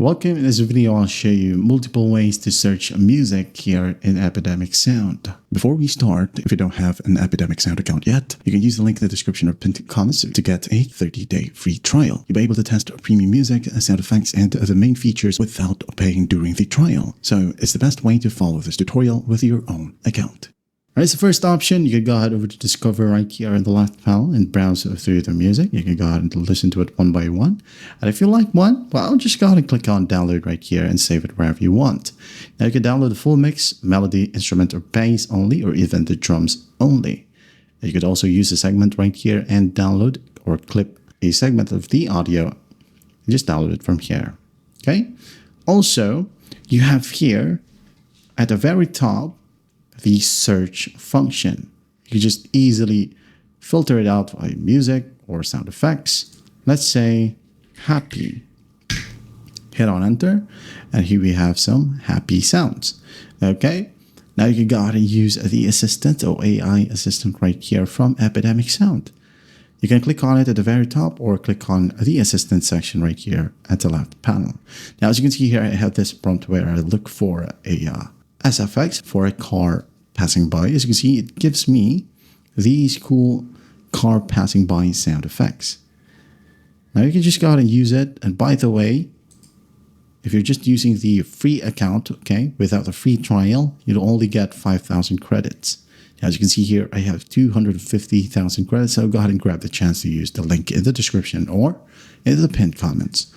Welcome. In this video, I'll show you multiple ways to search music here in Epidemic Sound. Before we start, if you don't have an Epidemic Sound account yet, you can use the link in the description or pinned comments to get a 30-day free trial. You'll be able to test premium music, sound effects, and the main features without paying during the trial. So it's the best way to follow this tutorial with your own account. Alright, so first option, you can go ahead over to Discover right here in the left panel and browse through the music. You can go ahead and listen to it one by one. And if you like one, well, just go ahead and click on Download right here and save it wherever you want. Now you can download the full mix, melody, instrument, or bass only, or even the drums only. You could also use a segment right here and download or clip a segment of the audio and just download it from here. Okay. Also, you have here at the very top the search function. You can just easily filter it out by music or sound effects. Let's say happy. Hit on enter, and here we have some happy sounds. Okay, now you can go ahead and use the assistant or AI assistant right here from Epidemic Sound. You can click on it at the very top or click on the assistant section right here at the left panel. Now, as you can see here, I have this prompt where I look for a SFX for a car passing by. As you can see, it gives me these cool car passing by sound effects. Now you can just go ahead and use it. And by the way, if you're just using the free account, okay, without a free trial, you'll only get 5,000 credits. As you can see here, I have 250,000 credits. So go ahead and grab the chance to use the link in the description or in the pinned comments.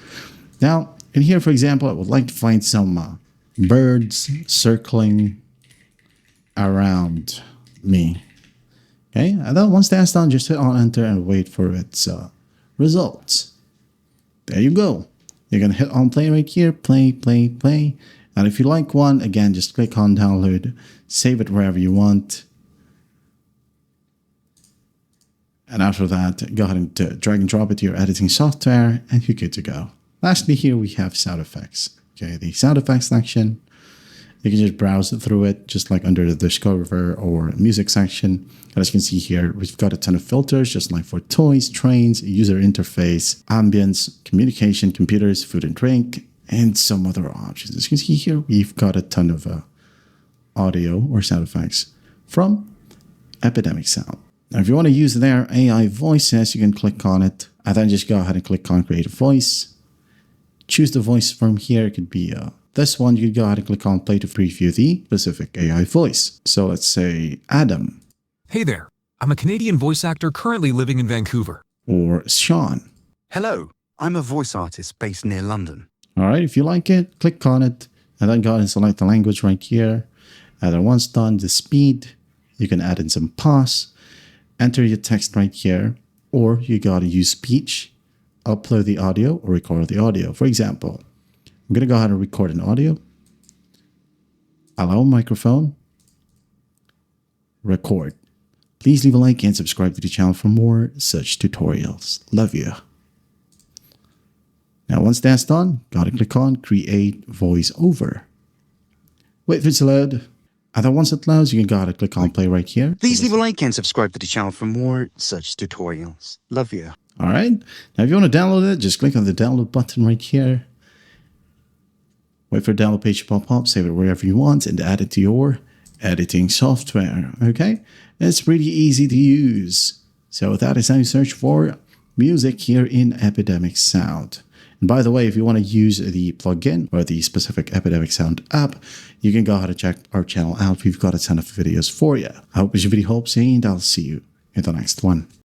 Now, in here, for example, I would like to find some birds circling around me. Okay, and then once that's done, just hit on enter and wait for its results. There you go. You're gonna hit on play right here, play. And if you like one, again, just click on download, save it wherever you want. And after that, go ahead and drag and drop it to your editing software and you're good to go. Lastly, here we have sound effects. Okay, the sound effects section. You can just browse through it, just like under the Discover or Music section. And as you can see here, we've got a ton of filters, just like for toys, trains, user interface, ambience, communication, computers, food and drink, and some other options. As you can see here, we've got a ton of audio or sound effects from Epidemic Sound. Now, if you want to use their AI voices, you can click on it, and then just go ahead and click on Create a Voice. Choose the voice from here. It could be this one. You can go ahead and click on Play to preview the specific AI voice. So let's say Adam. Hey there. I'm a Canadian voice actor currently living in Vancouver. Or Sean. Hello. I'm a voice artist based near London. All right. If you like it, click on it and then go ahead and select the language right here. And then once done, the speed, you can add in some pause, enter your text right here, or you got to use speech, upload the audio or record the audio. For example, I'm going to go ahead and record an audio. Allow microphone. Record. Please leave a like and subscribe to the channel for more such tutorials. Love you. Now, once that's done, got to click on Create Voice Over. Wait for it to load. And then once it loads, you can go ahead and click on Play right here. Please leave a like and subscribe to the channel for more such tutorials. Love you. All right. Now, if you want to download it, just click on the download button right here. Wait for the download page to pop up, save it wherever you want, and add it to your editing software. Okay? It's pretty easy to use. So that is how you search for music here in Epidemic Sound. And by the way, if you want to use the plugin or the specific Epidemic Sound app, you can go ahead and check our channel out. We've got a ton of videos for you. I hope this video helps, and I'll see you in the next one.